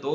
2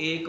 1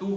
2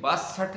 62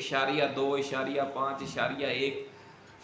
0.2, 0.5, 0.1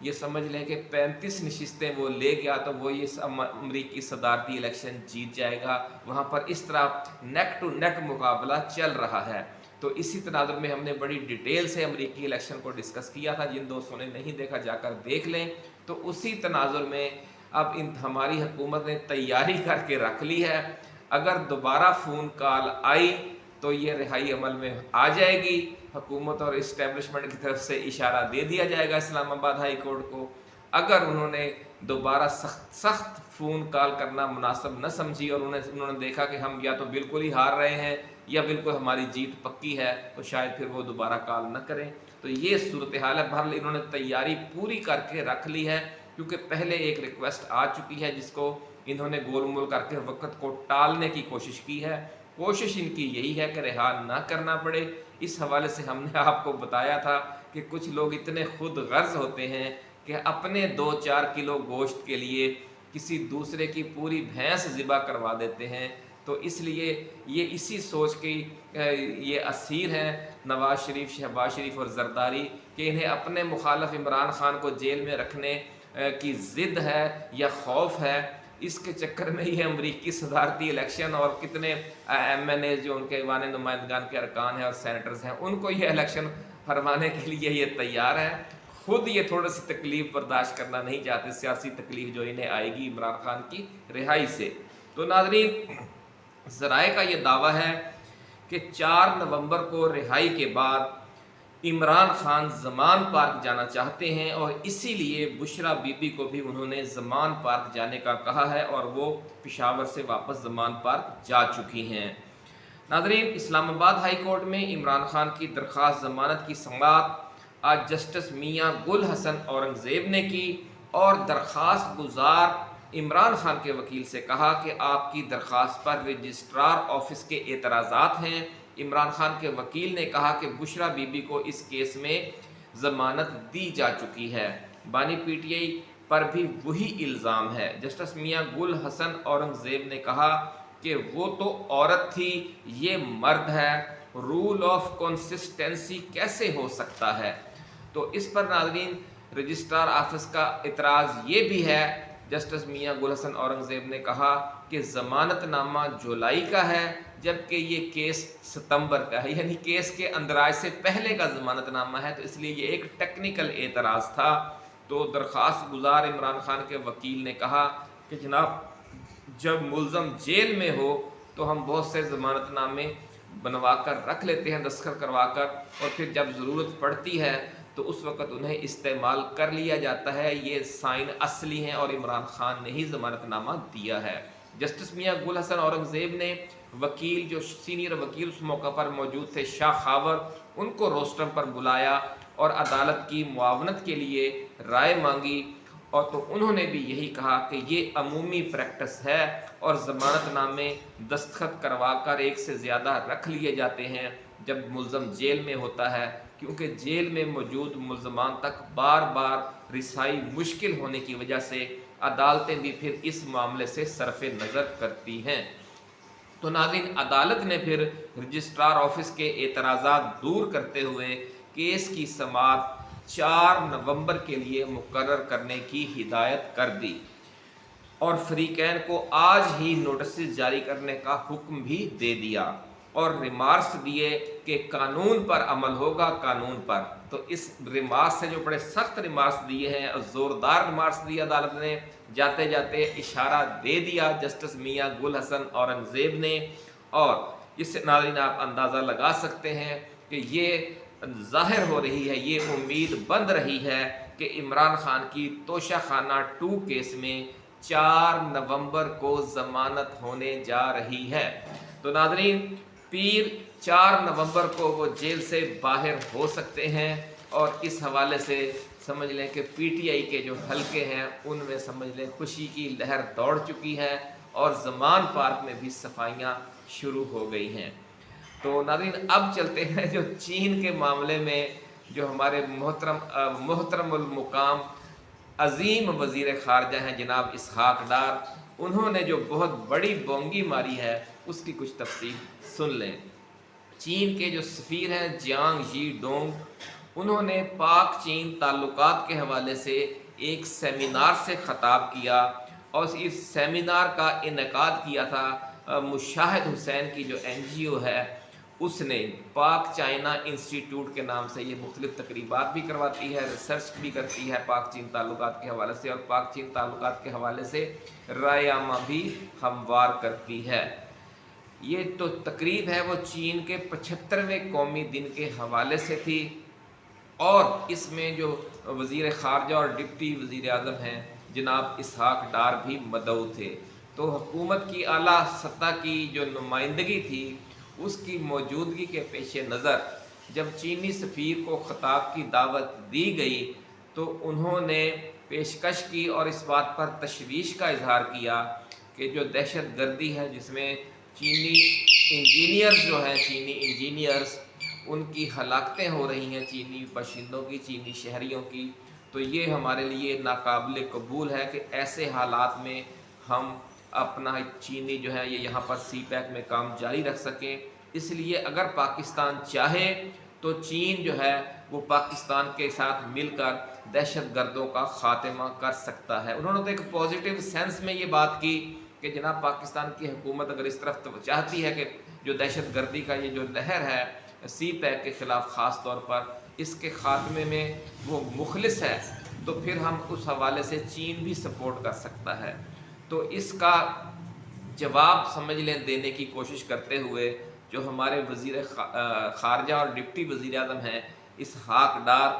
یہ سمجھ لیں کہ 35 نشستیں وہ لے گیا تو وہ یہ امریکی صدارتی الیکشن جیت جائے گا. وہاں پر اس طرح نیک ٹو نیک مقابلہ چل رہا ہے. تو اسی تناظر میں ہم نے بڑی ڈیٹیل سے امریکی الیکشن کو ڈسکس کیا تھا. جن دوستوں نے نہیں دیکھا جا کر دیکھ لیں. تو اسی تناظر میں اب ہماری حکومت نے تیاری کر کے رکھ لی ہے. اگر دوبارہ فون کال آئی تو یہ رہائی عمل میں آ جائے گی. حکومت اور اسٹیبلشمنٹ کی طرف سے اشارہ دے دیا جائے گا اسلام آباد ہائی کورٹ کو. اگر انہوں نے دوبارہ سخت فون کال کرنا مناسب نہ سمجھی اور انہوں نے دیکھا کہ ہم یا تو بالکل ہی ہار رہے ہیں یا بالکل ہماری جیت پکی ہے تو شاید پھر وہ دوبارہ کال نہ کریں. تو یہ صورتحال ہے. بہرحال انہوں نے تیاری پوری کر کے رکھ لی ہے کیونکہ پہلے ایک ریکویسٹ آ چکی ہے جس کو انہوں نے گول مول کر کے وقت کو ٹالنے کی کوشش کی ہے. کوشش ان کی یہی ہے کہ رہا نہ کرنا پڑے. اس حوالے سے ہم نے آپ کو بتایا تھا کہ کچھ لوگ اتنے خود غرض ہوتے ہیں کہ اپنے 2-4 کلو گوشت کے لیے کسی دوسرے کی پوری بھینس ذبح کروا دیتے ہیں. تو اس لیے یہ اسی سوچ کی یہ اسیر ہیں نواز شریف, شہباز شریف اور زرداری کہ انہیں اپنے مخالف عمران خان کو جیل میں رکھنے کی ضد ہے یا خوف ہے. اس کے چکر میں یہ امریکی صدارتی الیکشن اور کتنے ایم این اے جو ان کے ایوان نمائندگان کے ارکان ہیں اور سینیٹرز ہیں ان کو یہ الیکشن ہروانے کے لیے یہ تیار ہے. خود یہ تھوڑی سی تکلیف برداشت کرنا نہیں چاہتے, سیاسی تکلیف جو انہیں آئے گی عمران خان کی رہائی سے. تو ناظرین, ذرائع کا یہ دعویٰ ہے کہ 4 نومبر کو رہائی کے بعد عمران خان زمان پارک جانا چاہتے ہیں اور اسی لیے بشرا بی بی کو بھی انہوں نے زمان پارک جانے کا کہا ہے اور وہ پشاور سے واپس زمان پارک جا چکی ہیں. ناظرین, اسلام آباد ہائی کورٹ میں عمران خان کی درخواست ضمانت کی سماعت آج جسٹس میاں گل حسن اورنگزیب نے کی اور درخواست گزار عمران خان کے وکیل سے کہا کہ آپ کی درخواست پر رجسٹرار آفس کے اعتراضات ہیں. عمران خان کے وکیل نے کہا کہ بشرا بی بی کو اس کیس میں ضمانت دی جا چکی ہے. بانی پی ٹی آئی پر بھی وہی الزام ہے. جسٹس میاں گل حسن اورنگزیب نے کہا کہ وہ تو عورت تھی, یہ مرد ہے, رول آف کنسسٹنسی کیسے ہو سکتا ہے. تو اس پر ناظرین رجسٹرار آفس کا اعتراض یہ بھی ہے. جسٹس میاں گل حسن اورنگزیب نے کہا کہ ضمانت نامہ جولائی کا ہے جبکہ یہ کیس ستمبر کا ہے, یعنی کیس کے اندراج سے پہلے کا ضمانت نامہ ہے. تو اس لیے یہ ایک ٹیکنیکل اعتراض تھا. تو درخواست گزار عمران خان کے وکیل نے کہا کہ جناب, جب ملزم جیل میں ہو تو ہم بہت سے ضمانت نامے بنوا کر رکھ لیتے ہیں دستخط کروا کر, اور پھر جب ضرورت پڑتی ہے تو اس وقت انہیں استعمال کر لیا جاتا ہے. یہ سائن اصلی ہیں اور عمران خان نے ہی ضمانت نامہ دیا ہے. جسٹس میاں گل حسن اورنگزیب نے وکیل جو سینئر وکیل اس موقع پر موجود تھے شاہ خاور, ان کو روسٹرم پر بلایا اور عدالت کی معاونت کے لیے رائے مانگی. اور تو انہوں نے بھی یہی کہا کہ یہ عمومی پریکٹس ہے اور ضمانت نامے دستخط کروا کر ایک سے زیادہ رکھ لیے جاتے ہیں جب ملزم جیل میں ہوتا ہے, کیونکہ جیل میں موجود ملزمان تک بار بار رسائی مشکل ہونے کی وجہ سے عدالتیں بھی پھر اس معاملے سے صرف نظر کرتی ہیں. تو ناظرین, عدالت نے پھر رجسٹرار آفس کے اعتراضات دور کرتے ہوئے کیس کی سماعت 4 نومبر کے لیے مقرر کرنے کی ہدایت کر دی اور فریقین کو آج ہی نوٹسز جاری کرنے کا حکم بھی دے دیا اور ریمارکس دیے کہ قانون پر عمل ہوگا, قانون پر. تو اس ریمارکس سے جو بڑے سخت ریمارکس دیے ہیں اور زوردار ریمارکس دیے عدالت نے, جاتے جاتے اشارہ دے دیا جسٹس میاں گل حسن اورنگزیب نے. اور اس سے ناظرین آپ اندازہ لگا سکتے ہیں کہ یہ ظاہر ہو رہی ہے, یہ امید بند رہی ہے کہ عمران خان کی توشہ خانہ 2 کیس میں 4 نومبر کو ضمانت ہونے جا رہی ہے. تو ناظرین, پیر 4 نومبر کو وہ جیل سے باہر ہو سکتے ہیں اور اس حوالے سے سمجھ لیں کہ پی ٹی آئی کے جو حلقے ہیں ان میں سمجھ لیں خوشی کی لہر دوڑ چکی ہے اور زمان پارک میں بھی صفائیاں شروع ہو گئی ہیں. تو ناظرین, اب چلتے ہیں جو چین کے معاملے میں جو ہمارے محترم المقام عظیم وزیر خارجہ ہیں جناب اسحاق ڈار, انہوں نے جو بہت بڑی بونگی ماری ہے اس کی کچھ تفصیل سن لیں. چین کے جو سفیر ہیں جیانگ جی ڈونگ, انہوں نے پاک چین تعلقات کے حوالے سے ایک سیمینار سے خطاب کیا اور اس سیمینار کا انعقاد کیا تھا مشاہد حسین کی جو NGO ہے اس نے، پاک چائنا انسٹیٹیوٹ کے نام سے۔ یہ مختلف تقریبات بھی کرواتی ہے، ریسرچ بھی کرتی ہے پاک چین تعلقات کے حوالے سے، اور پاک چین تعلقات کے حوالے سے رائے عامہ بھی ہموار کرتی ہے۔ یہ تو تقریب ہے وہ چین کے 75ویں قومی دن کے حوالے سے تھی، اور اس میں جو وزیر خارجہ اور ڈپٹی وزیر اعظم ہیں جناب اسحاق ڈار بھی مدعو تھے۔ تو حکومت کی اعلیٰ سطح کی جو نمائندگی تھی اس کی موجودگی کے پیش نظر جب چینی سفیر کو خطاب کی دعوت دی گئی تو انہوں نے پیشکش کی اور اس بات پر تشویش کا اظہار کیا کہ جو دہشت گردی ہے جس میں چینی انجینئرز ان کی ہلاکتیں ہو رہی ہیں، چینی باشندوں کی، چینی شہریوں کی، تو یہ ہمارے لیے ناقابل قبول ہے کہ ایسے حالات میں ہم اپنا چینی جو ہے یہ یہاں پر CPEC میں کام جاری رکھ سکیں۔ اس لیے اگر پاکستان چاہے تو چین جو ہے وہ پاکستان کے ساتھ مل کر دہشت گردوں کا خاتمہ کر سکتا ہے۔ انہوں نے تو ایک پازیٹیو سینس میں یہ بات کی کہ جناب پاکستان کی حکومت اگر اس طرف چاہتی ہے کہ جو دہشت گردی کا یہ جو لہر ہے CPEC کے خلاف خاص طور پر اس کے خاتمے میں وہ مخلص ہے تو پھر ہم اس حوالے سے چین بھی سپورٹ کر سکتا ہے۔ تو اس کا جواب سمجھ لیں دینے کی کوشش کرتے ہوئے جو ہمارے وزیر خارجہ اور ڈپٹی وزیر اعظم ہیں اسحاق ڈار،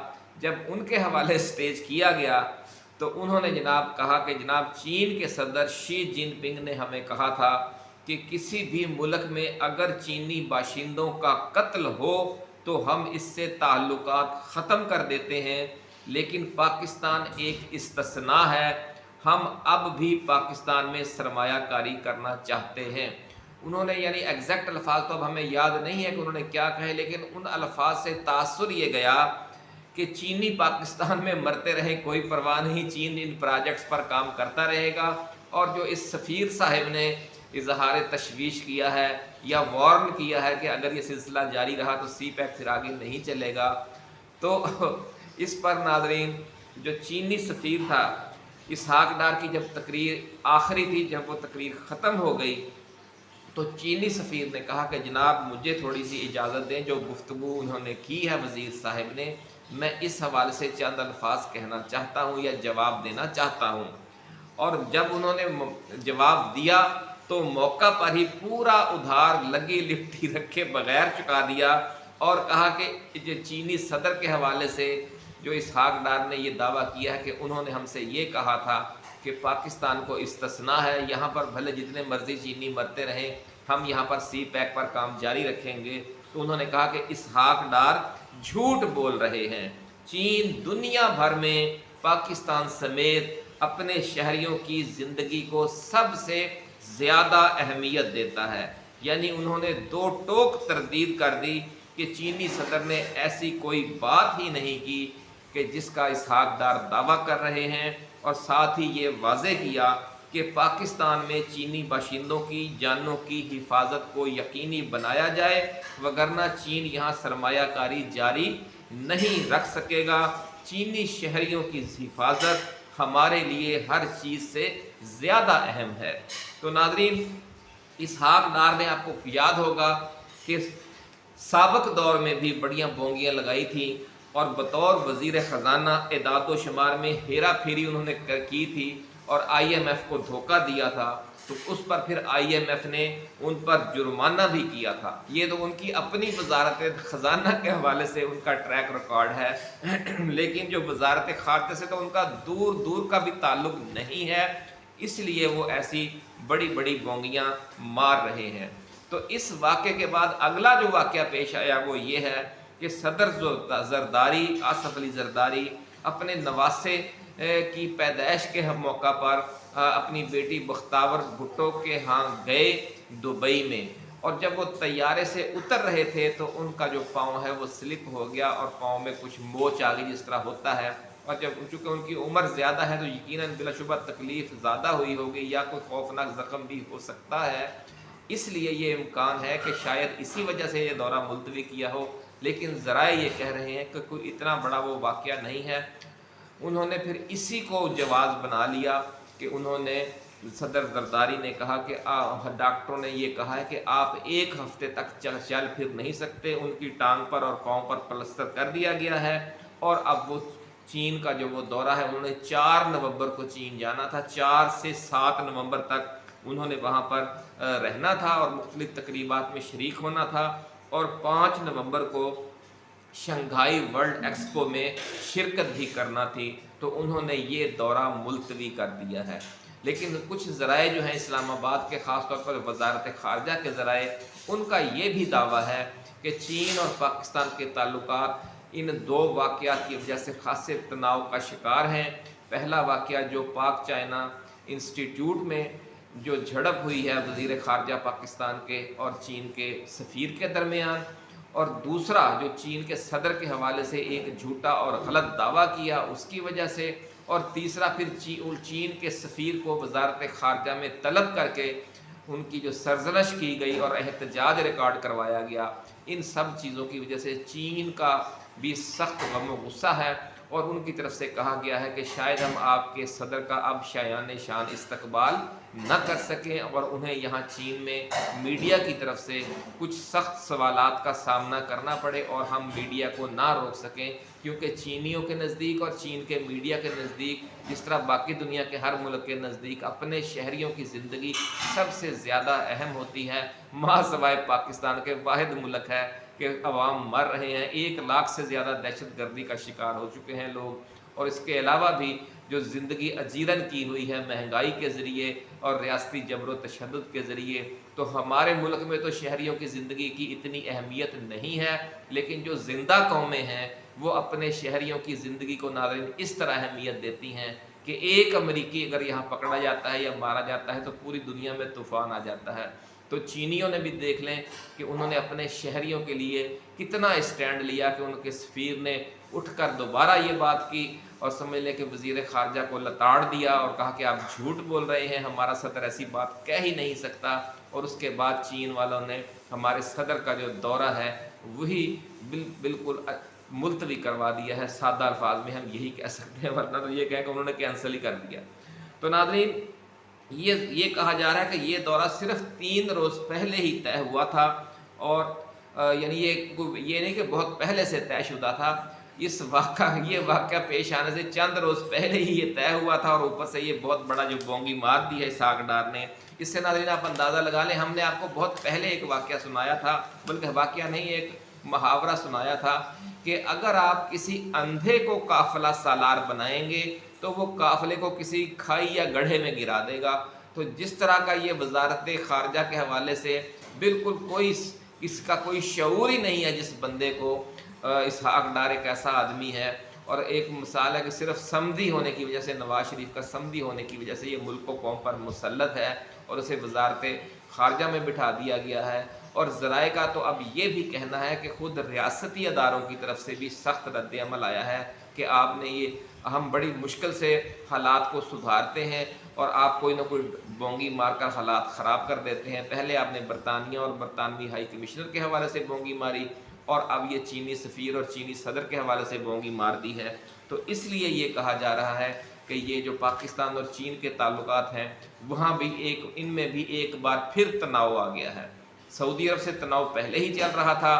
جب ان کے حوالے سٹیج کیا گیا تو انہوں نے جناب کہا کہ جناب چین کے صدر شی جن پنگ نے ہمیں کہا تھا کہ کسی بھی ملک میں اگر چینی باشندوں کا قتل ہو تو ہم اس سے تعلقات ختم کر دیتے ہیں، لیکن پاکستان ایک استثناء ہے، ہم اب بھی پاکستان میں سرمایہ کاری کرنا چاہتے ہیں۔ انہوں نے یعنی ایگزیکٹ الفاظ تو اب ہمیں یاد نہیں ہے کہ انہوں نے کیا کہے، لیکن ان الفاظ سے تاثر یہ گیا کہ چینی پاکستان میں مرتے رہیں کوئی پرواہ نہیں، چین ان پروجیکٹس پر کام کرتا رہے گا۔ اور جو اس سفیر صاحب نے اظہار تشویش کیا ہے یا وارن کیا ہے کہ اگر یہ سلسلہ جاری رہا تو CPEC پھر آگے نہیں چلے گا، تو اس پر ناظرین جو چینی سفیر تھا اسحاق ڈار کی جب تقریر آخری تھی، جب وہ تقریر ختم ہو گئی تو چینی سفیر نے کہا کہ جناب مجھے تھوڑی سی اجازت دیں، جو گفتگو انہوں نے کی ہے وزیر صاحب نے، میں اس حوالے سے چند الفاظ کہنا چاہتا ہوں یا جواب دینا چاہتا ہوں۔ اور جب انہوں نے جواب دیا تو موقع پر ہی پورا ادھار لگی لپٹی رکھے بغیر چکا دیا اور کہا کہ جو چینی صدر کے حوالے سے جو اسحاق ڈار نے یہ دعویٰ کیا ہے کہ انہوں نے ہم سے یہ کہا تھا کہ پاکستان کو استثناء ہے، یہاں پر بھلے جتنے مرضی چینی مرتے رہیں، ہم یہاں پر CPEC پر کام جاری رکھیں گے، تو انہوں نے کہا کہ اسحاق ڈار جھوٹ بول رہے ہیں، چین دنیا بھر میں پاکستان سمیت اپنے شہریوں کی زندگی کو سب سے زیادہ اہمیت دیتا ہے۔ یعنی انہوں نے دو ٹوک تردید کر دی کہ چینی صدر نے ایسی کوئی بات ہی نہیں کی کہ جس کا اسحاق ڈار دعویٰ کر رہے ہیں، اور ساتھ ہی یہ واضح کیا کہ پاکستان میں چینی باشندوں کی جانوں کی حفاظت کو یقینی بنایا جائے، وگرنہ چین یہاں سرمایہ کاری جاری نہیں رکھ سکے گا، چینی شہریوں کی حفاظت ہمارے لیے ہر چیز سے زیادہ اہم ہے۔ تو ناظرین اسحاق ڈار نے آپ کو یاد ہوگا کہ سابق دور میں بھی بڑیاں بونگیاں لگائی تھیں اور بطور وزیر خزانہ اعداد و شمار میں ہیرا پھیری انہوں نے کی تھی اور IMF کو دھوکہ دیا تھا، تو اس پر پھر IMF نے ان پر جرمانہ بھی کیا تھا۔ یہ تو ان کی اپنی وزارت خزانہ کے حوالے سے ان کا ٹریک ریکارڈ ہے، لیکن جو وزارت خارجہ سے تو ان کا دور دور کا بھی تعلق نہیں ہے، اس لیے وہ ایسی بڑی بڑی بونگیاں مار رہے ہیں۔ تو اس واقعے کے بعد اگلا جو واقعہ پیش آیا وہ یہ ہے کہ صدر زرداری آصف علی زرداری اپنے نواسے کی پیدائش کے موقع پر اپنی بیٹی بختاور بھٹو کے ہاں گئے دبئی میں، اور جب وہ طیارے سے اتر رہے تھے تو ان کا جو پاؤں ہے وہ سلپ ہو گیا اور پاؤں میں کچھ موچ آ گئی جس طرح ہوتا ہے، اور جب چونکہ ان کی عمر زیادہ ہے تو یقیناً بلا شبہ تکلیف زیادہ ہوئی ہوگی یا کوئی خوفناک زخم بھی ہو سکتا ہے، اس لیے یہ امکان ہے کہ شاید اسی وجہ سے یہ دورہ ملتوی کیا ہو، لیکن ذرائع یہ کہہ رہے ہیں کہ کوئی اتنا بڑا وہ واقعہ نہیں ہے۔ انہوں نے پھر اسی کو جواز بنا لیا کہ انہوں نے صدر زرداری نے کہا کہ ڈاکٹروں نے یہ کہا ہے کہ آپ ایک ہفتے تک چل پھر نہیں سکتے، ان کی ٹانگ پر اور پاؤں پر پلسٹر کر دیا گیا ہے، اور اب وہ چین کا جو وہ دورہ ہے انہوں نے 4 نومبر کو چین جانا تھا، 4 سے 7 نومبر تک انہوں نے وہاں پر رہنا تھا اور مختلف تقریبات میں شریک ہونا تھا، اور 5 نومبر کو شنگھائی ورلڈ ایکسپو میں شرکت بھی کرنا تھی، تو انہوں نے یہ دورہ ملتوی کر دیا ہے۔ لیکن کچھ ذرائع جو ہیں اسلام آباد کے، خاص طور پر وزارت خارجہ کے ذرائع، ان کا یہ بھی دعویٰ ہے کہ چین اور پاکستان کے تعلقات ان 2 واقعات کی وجہ سے خاصے تناؤ کا شکار ہیں۔ پہلا واقعہ جو پاک چائنا انسٹیٹیوٹ میں جو جھڑپ ہوئی ہے وزیر خارجہ پاکستان کے اور چین کے سفیر کے درمیان، اور دوسرا جو چین کے صدر کے حوالے سے ایک جھوٹا اور غلط دعویٰ کیا اس کی وجہ سے، اور تیسرا پھر چین کے سفیر کو وزارت خارجہ میں طلب کر کے ان کی جو سرزنش کی گئی اور احتجاج ریکارڈ کروایا گیا، ان سب چیزوں کی وجہ سے چین کا بھی سخت غم و غصہ ہے، اور ان کی طرف سے کہا گیا ہے کہ شاید ہم آپ کے صدر کا اب شایان شان استقبال نہ کر سکیں، اور انہیں یہاں چین میں میڈیا کی طرف سے کچھ سخت سوالات کا سامنا کرنا پڑے، اور ہم میڈیا کو نہ روک سکیں، کیونکہ چینیوں کے نزدیک اور چین کے میڈیا کے نزدیک، جس طرح باقی دنیا کے ہر ملک کے نزدیک اپنے شہریوں کی زندگی سب سے زیادہ اہم ہوتی ہے، ماں سوائے پاکستان کے واحد ملک ہے کہ عوام مر رہے ہیں، 1 لاکھ سے زیادہ دہشت گردی کا شکار ہو چکے ہیں لوگ، اور اس کے علاوہ بھی جو زندگی اجیرن کی ہوئی ہے مہنگائی کے ذریعے اور ریاستی جبر و تشدد کے ذریعے، تو ہمارے ملک میں تو شہریوں کی زندگی کی اتنی اہمیت نہیں ہے، لیکن جو زندہ قومیں ہیں وہ اپنے شہریوں کی زندگی کو ناظرین اس طرح اہمیت دیتی ہیں کہ ایک امریکی اگر یہاں پکڑا جاتا ہے یا مارا جاتا ہے تو پوری دنیا میں طوفان آ جاتا ہے۔ تو چینیوں نے بھی دیکھ لیں کہ انہوں نے اپنے شہریوں کے لیے کتنا اسٹینڈ لیا کہ ان کے سفیر نے اٹھ کر دوبارہ یہ بات کی، اور سمجھ لیں کہ وزیر خارجہ کو لتاڑ دیا اور کہا کہ آپ جھوٹ بول رہے ہیں، ہمارا صدر ایسی بات کہہ ہی نہیں سکتا، اور اس کے بعد چین والوں نے ہمارے صدر کا جو دورہ ہے وہی بالکل ملتوی کروا دیا ہے۔ سادہ الفاظ میں ہم یہی کہہ سکتے ہیں، ورنہ تو یہ کہیں کہ انہوں نے کینسل ہی کر دیا۔ تو ناظرین یہ کہا جا رہا ہے کہ یہ دورہ صرف 3 روز پہلے ہی طے ہوا تھا، اور یعنی یہ نہیں کہ بہت پہلے سے طے شدہ تھا، یہ واقعہ پیش آنے سے چند روز پہلے ہی یہ طے ہوا تھا، اور اوپر سے یہ بہت بڑا جو بونگی مار دی ہے اسحاق ڈار نے، اس سے ناظرین آپ اندازہ لگا لیں، ہم نے آپ کو بہت پہلے ایک واقعہ سنایا تھا، بلکہ واقعہ نہیں ایک محاورہ سنایا تھا کہ اگر آپ کسی اندھے کو قافلہ سالار بنائیں گے تو وہ قافلے کو کسی کھائی یا گڑھے میں گرا دے گا۔ تو جس طرح کا یہ وزارت خارجہ کے حوالے سے بالکل اس کا کوئی شعور ہی نہیں ہے جس بندے کو، اسحاق ڈار ایک ایسا آدمی ہے، اور ایک مثال ہے کہ صرف سمدھی ہونے کی وجہ سے، نواز شریف کا سمدھی ہونے کی وجہ سے یہ ملک و قوم پر مسلط ہے، اور اسے وزارت خارجہ میں بٹھا دیا گیا ہے۔ اور ذرائع کا تو اب یہ بھی کہنا ہے کہ خود ریاستی اداروں کی طرف سے بھی سخت رد عمل آیا ہے کہ آپ نے ہم بڑی مشکل سے حالات کو سدھارتے ہیں اور آپ کوئی نہ کوئی بونگی مار کر حالات خراب کر دیتے ہیں۔ پہلے آپ نے برطانیہ اور برطانوی ہائی کمشنر کے حوالے سے بونگی ماری، اور اب یہ چینی سفیر اور چینی صدر کے حوالے سے بونگی مار دی ہے۔ تو اس لیے یہ کہا جا رہا ہے کہ یہ جو پاکستان اور چین کے تعلقات ہیں وہاں بھی ان میں بھی ایک بار پھر تناؤ آ گیا ہے۔ سعودی عرب سے تناؤ پہلے ہی چل رہا تھا،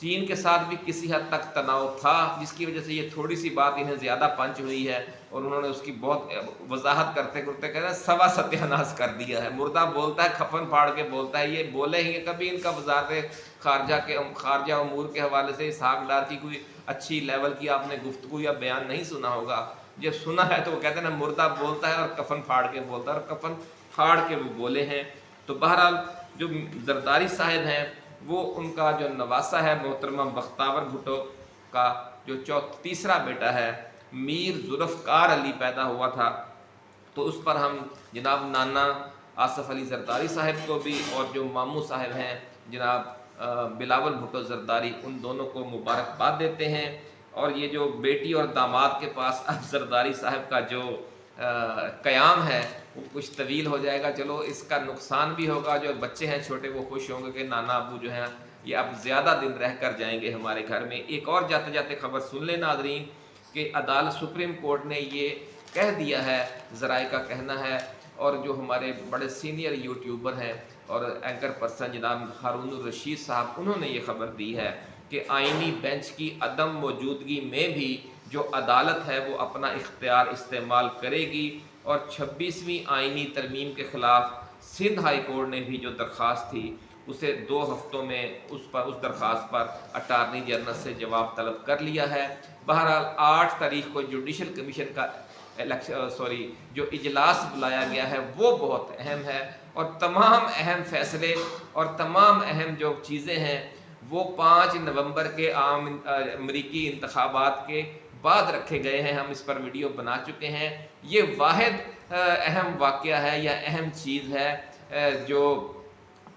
چین کے ساتھ بھی کسی حد تک تناؤ تھا، جس کی وجہ سے یہ تھوڑی سی بات انہیں زیادہ پنچ ہوئی ہے، اور انہوں نے اس کی بہت وضاحت کرتے کرتے کہتے ہیں سوا ستیاناش کر دیا ہے۔ مردہ بولتا ہے کفن پھاڑ کے بولتا ہے، یہ بولے ہی کبھی ان کا وزارت خارجہ امور کے حوالے سے اسحاق ڈار کی کوئی اچھی لیول کی آپ نے گفتگو یا بیان نہیں سنا ہوگا، جب سنا ہے تو وہ کہتے ہیں نا مردہ بولتا ہے اور کفن پھاڑ کے بولتا ہے، اور کفن پھاڑ کے وہ بولے ہیں۔ تو بہرحال جو زرداری صاحب ہیں وہ ان کا جو نواسہ ہے محترمہ بختیار بھٹو کا جو تیسرا بیٹا ہے میر ذوالفقار علی پیدا ہوا تھا، تو اس پر ہم جناب نانا آصف علی زرداری صاحب کو بھی اور جو ماموں صاحب ہیں جناب بلاول بھٹو زرداری، ان دونوں کو مبارکباد دیتے ہیں۔ اور یہ جو بیٹی اور داماد کے پاس اب زرداری صاحب کا جو قیام ہے وہ کچھ طویل ہو جائے گا. چلو اس کا نقصان بھی ہوگا, جو بچے ہیں چھوٹے وہ خوش ہوں گے کہ نانا ابو جو ہیں یہ اب زیادہ دن رہ کر جائیں گے ہمارے گھر میں. ایک اور جاتے جاتے خبر سن لیں ناظرین کہ عدالت سپریم کورٹ نے یہ کہہ دیا ہے, ذرائع کا کہنا ہے, اور جو ہمارے بڑے سینئر یوٹیوبر ہیں اور اینکر پرسن جناب ہارون الرشید صاحب, انہوں نے یہ خبر دی ہے کہ آئینی بینچ کی عدم موجودگی میں بھی جو عدالت ہے وہ اپنا اختیار استعمال کرے گی, اور 26ویں آئینی ترمیم کے خلاف سندھ ہائی کورٹ نے بھی جو درخواست تھی اسے 2 ہفتوں میں اس درخواست پر اٹارنی جنرل سے جواب طلب کر لیا ہے. بہرحال 8 تاریخ کو جوڈیشل کمیشن کا جو اجلاس بلایا گیا ہے وہ بہت اہم ہے, اور تمام اہم فیصلے اور تمام اہم جو چیزیں ہیں وہ 5 نومبر کے عام امریکی انتخابات کے بعد رکھے گئے ہیں. ہم اس پر ویڈیو بنا چکے ہیں. یہ واحد اہم واقعہ ہے یا اہم چیز ہے جو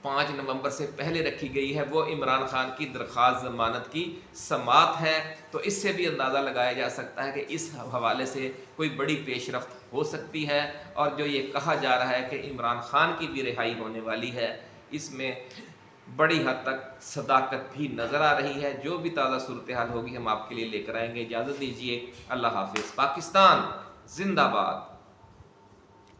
5 نومبر سے پہلے رکھی گئی ہے, وہ عمران خان کی درخواست ضمانت کی سماعت ہے. تو اس سے بھی اندازہ لگایا جا سکتا ہے کہ اس حوالے سے کوئی بڑی پیش رفت ہو سکتی ہے, اور جو یہ کہا جا رہا ہے کہ عمران خان کی بھی رہائی ہونے والی ہے, اس میں بڑی حد تک صداقت بھی نظر آ رہی ہے. جو بھی تازہ صورتحال ہوگی ہم آپ کے لیے لے کر آئیں گے. اجازت دیجیے, اللہ حافظ. پاکستان زندہ باد.